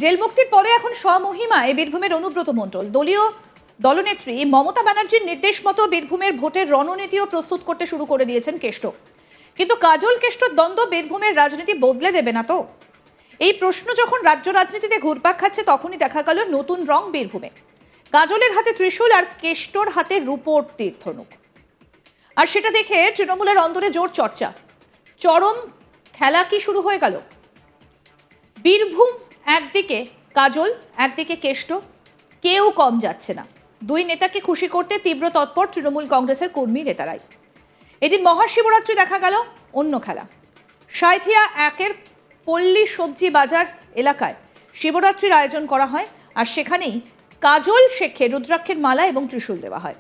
Jail মুক্তির পরে এখন স্বমহিমায় বীরভূমের অনুব্রত মণ্ডল দলীয় দলনেত্রী মমতা ব্যানার্জির নির্দেশ মতো বীরভূমের ভোটের রণনীতিও প্রস্তুত করতে শুরু করে দিয়েছেন কেষ্ট। কিন্তু কাজল কেষ্টর দ্বন্দ্ব বীরভূমের রাজনীতি বদলে দেবে না তো? এই প্রশ্ন যখন রাজ্য রাজনীতিতে ঘুরপাক খাচ্ছে তখনই দেখা গেল নতুন রং বীরভূমে। কাজলের হাতে ত্রিশূল আর কেষ্টর হাতে রূপোর তীর ধনুক। আর সেটা দেখে তৃণমূলের অন্দরে জোর চর্চা। চরম খেলা কি শুরু হয়ে গেল। বীরভূম একদিকে কাজল, একদিকে কেষ্ট, কেউ কম যাচ্ছে না। দুই নেতাকে খুশি করতে তীব্র তৎপর তৃণমূল কংগ্রেসের কর্মী নেতারাই। এদিন মহাশিবরাত্রি দেখা গেল অন্য খেলা। সাঁইথিয়া একের পল্লী সবজি বাজার এলাকায় শিবরাত্রির আয়োজন করা হয়, আর সেখানেই কাজল শেখে রুদ্রাক্ষের মালা এবং ত্রিশূল দেওয়া হয়।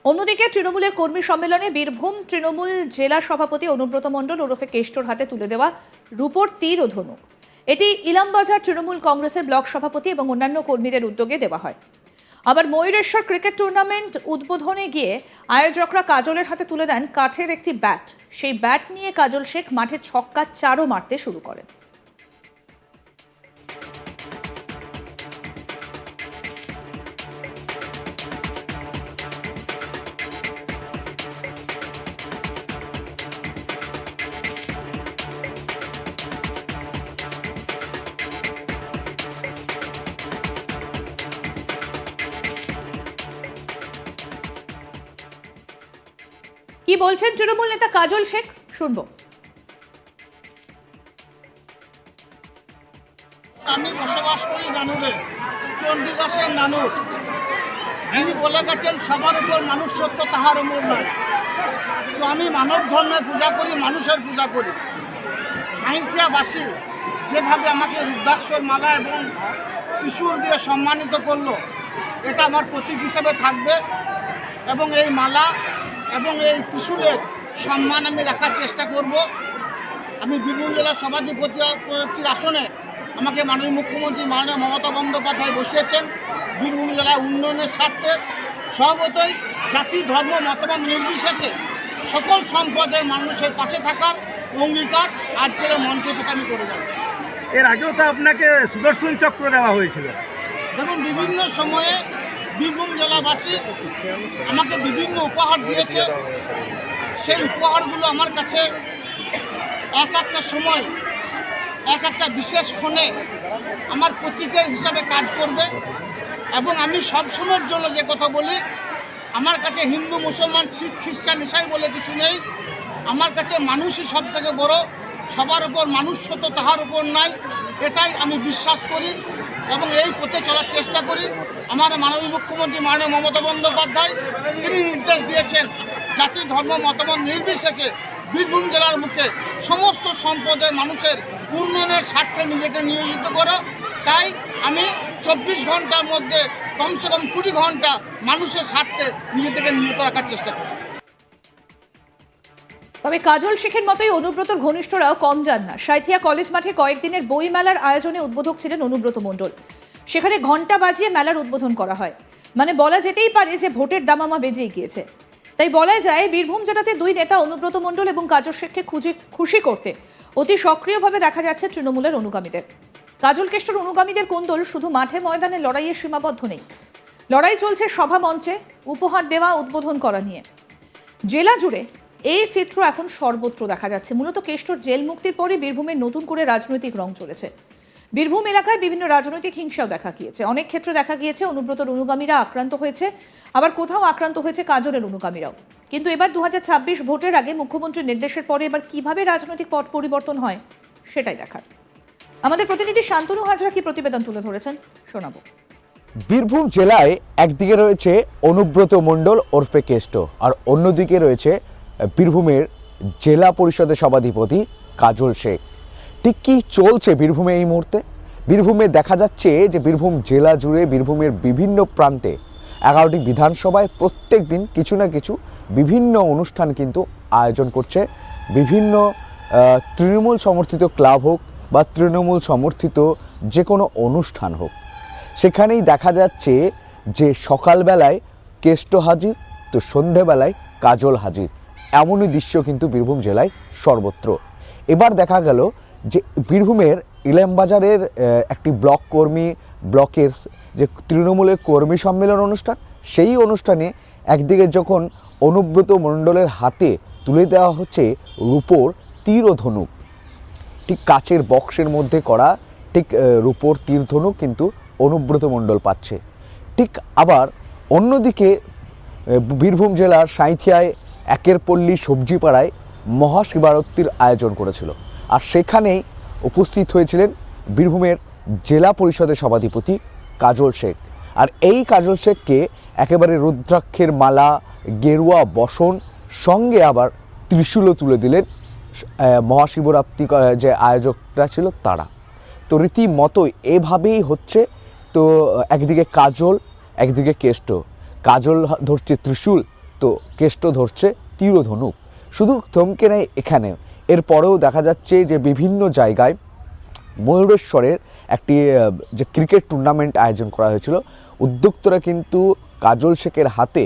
অন্যদিকে তৃণমূলের কর্মী সম্মেলনে বীরভূম তৃণমূল জেলা সভাপতি অনুব্রত মণ্ডল ওরফে কেষ্টর হাতে তুলে দেওয়া রূপোর তীর ও ধনুক। এটি ইলামবাজার তৃণমূল কংগ্রেসের ব্লক সভাপতি এবং অন্যান্য কর্মীদের উদ্যোগে দেওয়া হয়। আবার ময়ূরেশ্বর ক্রিকেট টুর্নামেন্ট উদ্বোধনে গিয়ে আয়োজকরা কাজলের হাতে তুলে দেন কাঠের একটি ব্যাট। সেই ব্যাট নিয়ে কাজল শেখ মাঠে ছক্কা চারও মারতে শুরু করেন। কি বলছেন তৃণমূল নেতা কাজল শেখ, শুনবো। আমি বসবাস করি নানুরে, চণ্ডীদাসের নানুর। যিনি বলে গেছেন সবার উপর মানুষ সত্য তাহার উপর নয়। তো আমি মানব ধর্মের পূজা করি, মানুষের পূজা করি। সাঁইথিয়াবাসী যেভাবে আমাকে রুদ্রাক্ষর মালা এবং ত্রিশূল দিয়ে সম্মানিত করলো, এটা আমার প্রতীক হিসেবে থাকবে এবং এই মালা এবং এই ত্রিশূলের সম্মান আমি রাখার চেষ্টা করব। আমি বীরভূম জেলার সভাধিপতির আসনে আমাকে মাননীয় মুখ্যমন্ত্রী মাননীয় মমতা বন্দ্যোপাধ্যায় বসিয়েছেন বীরভূম জেলার উন্নয়নের স্বার্থে। স্বভাবতই জাতি ধর্ম মতামত নির্বিশেষে সকল সম্প্রদায়ের মানুষের পাশে থাকার অঙ্গীকার আজকের মঞ্চ থেকে আমি করে যাচ্ছি। এর আগেও তো আপনাকে সুদর্শন চক্র দেওয়া হয়েছিল। দেখুন, বিভিন্ন সময়ে বীরভূম জেলাবাসী আমাকে বিভিন্ন উপহার দিয়েছে। সেই উপহারগুলো আমার কাছে এক একটা সময় এক একটা বিশেষ ক্ষণে আমার প্রতীকের হিসাবে কাজ করবে। এবং আমি সব সময়ের জন্য যে কথা বলি, আমার কাছে হিন্দু মুসলমান শিখ খ্রিস্টান ইসাই বলে কিছু নেই। আমার কাছে মানুষই সব থেকে বড়, সবার উপর মানুষ সত্য তাহার উপর নাই, এটাই আমি বিশ্বাস করি এবং এই পথে চলার চেষ্টা করি। আমার মাননীয় মুখ্যমন্ত্রী মাননীয় মমতা বন্দ্যোপাধ্যায় তিনি নির্দেশ দিয়েছেন জাতি ধর্ম মতামত নির্বিশেষে বীরভূম জেলার মুখে সমস্ত সম্প্রদায়ের মানুষের উন্নয়নের স্বার্থে নিজেকে নিয়োজিত করো। তাই আমি 24 ঘন্টার মধ্যে কমসে কম 20 ঘন্টা মানুষের স্বার্থে নিজেদেরকে নিয়োজিত রাখার চেষ্টা করি। তবে কাজল শেখের মতোই অনুব্রতর ঘনিষ্ঠরাও কম যান না। সাঁইথিয়া কলেজ মাঠে কয়েকদিনের বই মেলার আয়োজনে উদ্বোধক ছিলেন অনুব্রত মণ্ডল। সেখানে ঘণ্টা বাজিয়ে মেলার উদ্বোধন করা হয়। মানে বলা যেতেই পারে যে ভোটের দামামা বেজেই গিয়েছে। তাই বলা যায় বীরভূম জেলাতে দুই নেতা অনুব্রত মণ্ডল এবং কাজল শেখকে খুশি করতে অতি সক্রিয়ভাবে দেখা যাচ্ছে তৃণমূলের অনুগামীদের। কাজল কেষ্টর অনুগামীদের কোন্দল শুধু মাঠে ময়দানে লড়াইয়ে সীমাবদ্ধ নেই। লড়াই চলছে সভা মঞ্চে, উপহার দেওয়া, উদ্বোধন করা নিয়ে। জেলা জুড়ে এই চিত্র এখন সর্বত্র দেখা যাচ্ছে। মূলত কেষ্টর জেল মুক্তির পরে বীরভূমের নতুন করে রাজনৈতিক রং চলেছে। বীরভূম এলাকায় বিভিন্ন রাজনৈতিক হিংসাও দেখা গিয়েছে। অনেক ক্ষেত্রে দেখা গিয়েছে অনুব্রতর অনুগামীরা আক্রান্ত হয়েছে, আবার কোথাও আক্রান্ত হয়েছে কাজলের অনুগামীরাও। কিন্তু এবার 2026 ভোটের আগে মুখ্যমন্ত্রীর নির্দেশের পরে এবার কিভাবে রাজনৈতিক পট পরিবর্তন হয় সেটাই দেখার। আমাদের প্রতিনিধি শান্তনু হাজরা কি প্রতিবেদন তুলে ধরেছেন, শোনাবো। বীরভূম জেলায় একদিকে রয়েছে অনুব্রত মণ্ডল ওরফে কেষ্ট, আর অন্যদিকে রয়েছে বীরভূমের জেলা পরিষদের সভাধিপতি কাজল শেখ। ঠিক কি চলছে বীরভূমে এই মুহূর্তে? বীরভূমে দেখা যাচ্ছে যে বীরভূম জেলা জুড়ে বীরভূমের বিভিন্ন প্রান্তে 11টি বিধানসভায় প্রত্যেক দিন কিছু না কিছু বিভিন্ন অনুষ্ঠান কিন্তু আয়োজন করছে বিভিন্ন তৃণমূল সমর্থিত ক্লাব হোক বা তৃণমূল সমর্থিত যে কোনো অনুষ্ঠান হোক। সেখানেই দেখা যাচ্ছে যে সকালবেলায় কেষ্ট হাজির, তো সন্ধেবেলায় কাজল হাজির। এমনই দৃশ্য কিন্তু বীরভূম জেলায় সর্বত্র। এবার দেখা গেল যে বীরভূমের ইলামবাজারের একটি ব্লক কর্মী ব্লকের যে তৃণমূলের কর্মী সম্মেলন অনুষ্ঠান, সেই অনুষ্ঠানে একদিকে যখন অনুব্রত মণ্ডলের হাতে তুলে দেওয়া হচ্ছে রূপোর তীর ও ধনুক, ঠিক কাচের বক্সের মধ্যে করা ঠিক রূপোর তীর ধনুক কিন্তু অনুব্রত মণ্ডল পাচ্ছে। ঠিক আবার অন্যদিকে বীরভূম জেলার সাঁইথিয়ায় একের পল্লী সবজি পাড়ায় মহাশিবরাত্রির আয়োজন করেছিল, আর সেখানেই উপস্থিত হয়েছিলেন বীরভূমের জেলা পরিষদের সভাধিপতি কাজল শেখ। আর এই কাজল শেখকে একেবারে রুদ্রাক্ষের মালা, গেরুয়া বসন, সঙ্গে আবার ত্রিশূলও তুলে দিলেন মহাশিবরাত্রি যে আয়োজকরা ছিল তারা। তো রীতিমতো এভাবেই হচ্ছে। তো একদিকে কাজল, একদিকে কেষ্ট। কাজল ধরছে ত্রিশূল, তো কেষ্ট ধরছে তীরধনুক। শুধু থমকে নেই এখানে, এরপরেও দেখা যাচ্ছে যে বিভিন্ন জায়গায় ময়ূরেশ্বরের একটি যে ক্রিকেট টুর্নামেন্ট আয়োজন করা হয়েছিল, উদ্যোক্তারা কিন্তু কাজল শেখের হাতে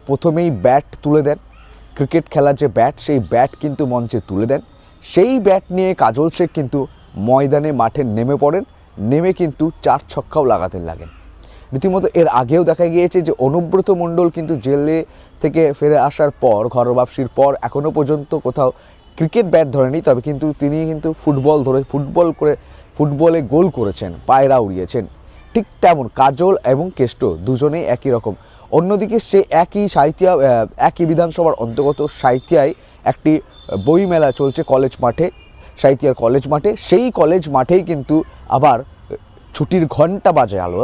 প্রথমেই ব্যাট তুলে দেন। ক্রিকেট খেলার যে ব্যাট, সেই ব্যাট কিন্তু মঞ্চে তুলে দেন। সেই ব্যাট নিয়ে কাজল শেখ কিন্তু ময়দানে মাঠে নেমে পড়েন, নেমে কিন্তু 4 ছক্কাও লাগাতে লাগেন। রীতিমতো এর আগেও দেখা গিয়েছে যে অনুব্রত মণ্ডল কিন্তু জেলে থেকে ফিরে আসার পর, ঘরবাপসির পর এখনও পর্যন্ত কোথাও ক্রিকেট ব্যাট ধরেনি, তবে কিন্তু তিনি কিন্তু ফুটবলে গোল করেছেন, পায়রা উড়িয়েছেন। ঠিক তেমন কাজল এবং কেষ্ট দুজনেই একই রকম। অন্যদিকে সে একই বিধানসভার অন্তর্গত সাঁইথিয়ায় একটি বইমেলা চলছে কলেজ মাঠে, সাঁইথিয়ার কলেজ মাঠে। সেই কলেজ মাঠেই কিন্তু আবার ছুটির ঘণ্টা বাজালো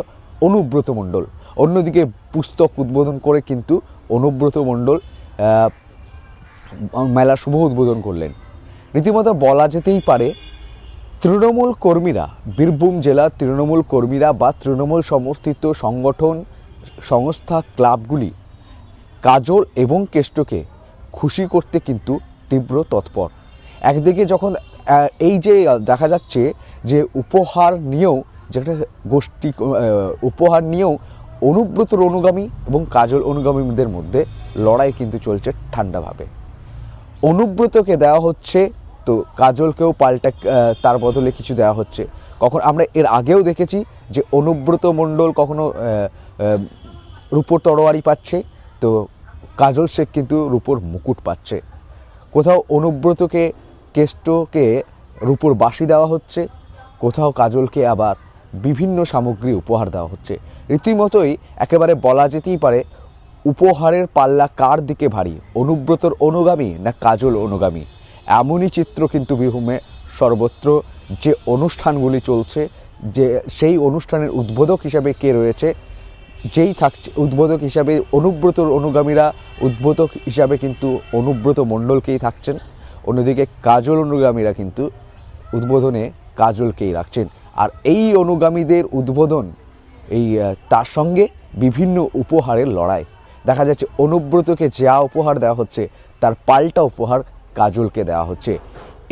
অনুব্রত মণ্ডল। অন্যদিকে পুস্তক উদ্বোধন করে কিন্তু অনুব্রত মণ্ডল মেলা শুভ উদ্বোধন করলেন। রীতিমতো বলা যেতেই পারে তৃণমূল কর্মীরা, বীরভূম জেলার তৃণমূল কর্মীরা বা তৃণমূল সমর্থিত সংগঠন, সংস্থা, ক্লাবগুলি কাজল এবং কেষ্টকে খুশি করতে কিন্তু তীব্র তৎপর। একদিকে যখন এই যে দেখা যাচ্ছে যে উপহার নিয়েও, যে একটা গোষ্ঠী উপহার নিয়েও অনুব্রতর অনুগামী এবং কাজল অনুগামীদের মধ্যে লড়াই কিন্তু চলছে ঠান্ডাভাবে। অনুব্রতকে দেওয়া হচ্ছে, তো কাজলকেও পাল্টা তার বদলে কিছু দেওয়া হচ্ছে। কখন আমরা এর আগেও দেখেছি যে অনুব্রত মণ্ডল কখনো রূপোর তরোয়ারি পাচ্ছে, তো কাজল শেখ কিন্তু রূপোর মুকুট পাচ্ছে। কোথাও অনুব্রতকে, কেষ্টকে রূপোর বাঁশি দেওয়া হচ্ছে, কোথাও কাজলকে আবার বিভিন্ন সামগ্রী উপহার দেওয়া হচ্ছে। রীতিমতোই একেবারে বলা যেতেই পারে উপহারের পাল্লা কার দিকে ভারী, অনুব্রতর অনুগামী না কাজল অনুগামী, এমনই চিত্র কিন্তু বীরভূমে সর্বত্র। যে অনুষ্ঠানগুলি চলছে, যে সেই অনুষ্ঠানের উদ্বোধক হিসাবে কে রয়েছে, যেই থাকছে উদ্বোধক হিসাবে অনুব্রতর অনুগামীরা, উদ্বোধক হিসাবে কিন্তু অনুব্রত মণ্ডলকেই থাকছেন। অন্যদিকে কাজল অনুগামীরা কিন্তু উদ্বোধনে কাজলকেই রাখছেন। আর এই অনুগামীদের উদ্বোধন, তার সঙ্গে বিভিন্ন উপহারের লড়াই দেখা যাচ্ছে। অনুব্রতকে যা উপহার দেওয়া হচ্ছে, তার পাল্টা উপহার কাজলকে দেওয়া হচ্ছে।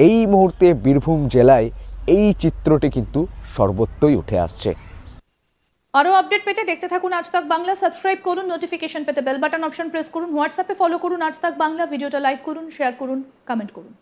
এই মুহূর্তে বীরভূম জেলায় এই চিত্রটি কিন্তু সর্বত্রই উঠে আসছে। আরও আপডেট পেতে দেখতে থাকুন আজ তাক বাংলা। সাবস্ক্রাইব করুন, নোটিফিকেশন পেতে বেল বাটন অপশন প্রেস করুন, হোয়াটসঅ্যাপে ফলো করুন আজ তাক বাংলা, ভিডিওটা লাইক করুন, শেয়ার করুন, কমেন্ট করুন।